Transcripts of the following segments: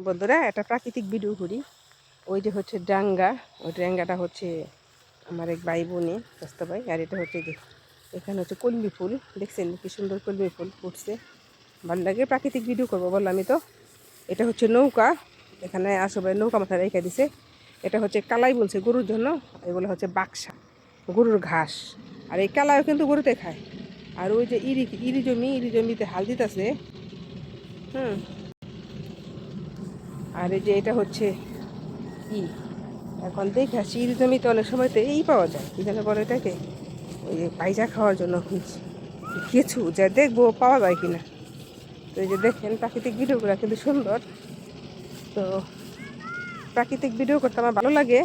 বন্ধুরা একটা প্রাকৃতিক ভিডিও করি। ওই যে হচ্ছে ডাঙ্গা, ওই ডাঙ্গাটা হচ্ছে আমার এক ভাই বোনে রাস্তা ভাই। আর এটা হচ্ছে যে এখানে হচ্ছে কলমি ফুল, দেখছেন কি সুন্দর কলমি ফুল ফুটছে। ভালো লাগে, প্রাকৃতিক ভিডিও করবো বললাম আমি তো। এটা হচ্ছে নৌকা, এখানে আসবে নৌকা মাথায় রেখে দিছে। এটা হচ্ছে কালাই বলছে গরুর জন্য, এগুলো হচ্ছে বাক্সা, গরুর ঘাস। আর এই কালাইও কিন্তু গরুতে খায়। আর ওই যে ইরি জমিতে হাল দিতেছে। হুম। আর এই যে এটা হচ্ছে ই এখন দেখে আসছি, ইরি জমিতে অনেক সময় তো এই পাওয়া যায়, কি যেন বলে এটাকে, ওই যে পাইজা খাওয়ার জন্য খুঁজছি কিছু, যা দেখবো পাওয়া যায় কিনা। তো এই যে দেখেন প্রাকৃতিক ভিডিওগুলো কিন্তু সুন্দর। তো প্রাকৃতিক ভিডিও করতে আমার ভালো লাগে,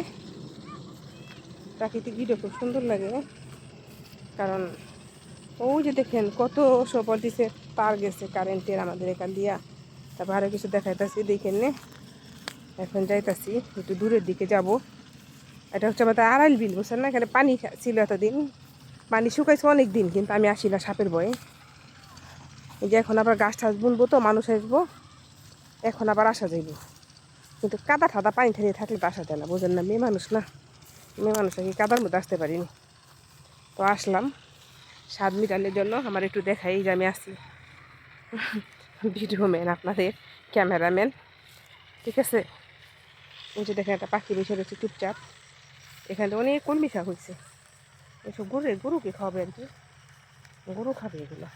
প্রাকৃতিক ভিডিও খুব সুন্দর লাগে। কারণ ওই যে দেখেন কত সবর দিছে, তার গেছে কারেন্টের আমাদের এখান দিয়া। তারপর আরও কিছু দেখাইতেছি দেখেন নে। এখন যাইতাছি একটু দূরের দিকে যাব। এটা হচ্ছে আমাদের আড়াইল বিল, বুঝছেন না? এখানে পানি ছিল এতদিন, পানি শুকাইছে অনেক দিন, কিন্তু আমি আসি না সাপের ভয়ে। এই যে এখন আবার গাছ টাছ বুনবো, তো মানুষ আসবো, এখন আবার আসা যাইব। কিন্তু কাদা ঠাদা পানি ঠানি থাকলে তো আসা যায় না, বোঝেন না? মেয়ে মানুষ না, মেয়ে মানুষ কি কাদার মধ্যে আসতে পারিনি। তো আসলাম স্বাদ মিটানোর জন্য। আমার একটু দেখাই যে আমি আসি ভিডিও ম্যান, আপনাদের ক্যামেরাম্যান, ঠিক আছে? ওই যে দেখেন একটা পাখি বসে রয়েছে চুপচাপ। এখানে অনেক কলমি শাক হয়েছে, এসব গরুকে খাওয়াবে আর কি, গরু খাবে এগুলো।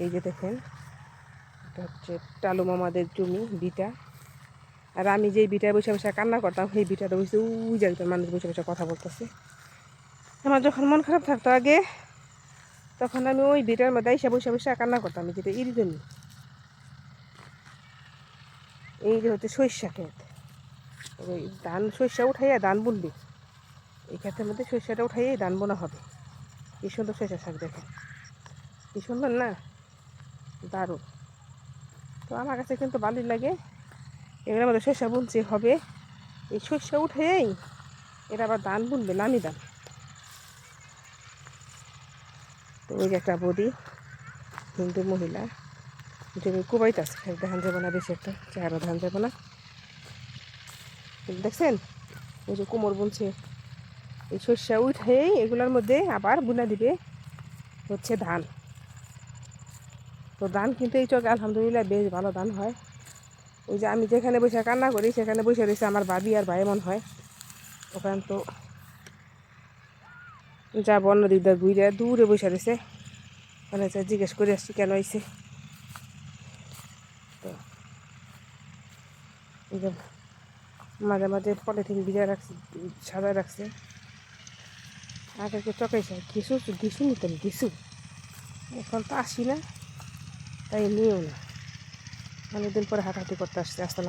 এই যে দেখেন এটা হচ্ছে টালু মামাদের জমি, বিটা। আর আমি যেই বিটায় বসে বসে কান্না করতাম, সেই বিটাটা বসে ওই যে একজন মানুষ বসে বসে কথা বলতেছে। আমার যখন মন খারাপ থাকতো আগে, তখন আমি ওই বিটার মধ্যে এসে বসে বসে কান্না করতাম, যেটা এর জন্য। এই যে হচ্ছে সরিষা ক্ষেত, ওই ধান সরিষা উঠাইয়া ধান বুনবে, এই ক্ষেতের মধ্যে সরিষাটা উঠাইয়া ধান বোনা হবে। কি সুন্দর সরিষা শাক, দেখেন কি সুন্দর না, দারুণ। তো আমার কাছে কিন্তু ভালোই লাগে। এগুলোর মধ্যে সরিষা বুনছে হবে, এই সরিষা উঠেই এরা আবার ধান বুনবে, নামি ধান। তো ওই যে একটা বৌদি, হিন্দু মহিলা, জমি কুবাইতে আছে, ধান যাবো না বেশি একটা, চেহারা ধান যাবো না, দেখছেন? ওই যে কোমর বুনছে, এই সরিষা উঠেই এগুলোর মধ্যে আবার বুনা দিবে হচ্ছে ধান। তো ধান কিন্তু এই চকে আলহামদুলিল্লাহ বেশ ভালো ধান হয়। ওই যে আমি যেখানে বসে কান্না করি, সেখানে বসে রয়েছে আমার ভাবি আর ভাই, মন হয় ওখান। তো যাব অন্য দিক দিয়ে ঘুরে, দূরে বসে রয়েছে, মানে জিজ্ঞেস করে আসছি কেন হয়েছে। তো এই যে মাঝে মাঝে পলিথিন ভিজায় রাখছি, সাজায় রাখছে। আগে চকাইছে ঘিসু নিতাম, ঘিসু। এখন তো আসি না, তাই নিয়েও না, অনেকদিন পরে হাঁটাহাঁটি করতে আসছে। আসতে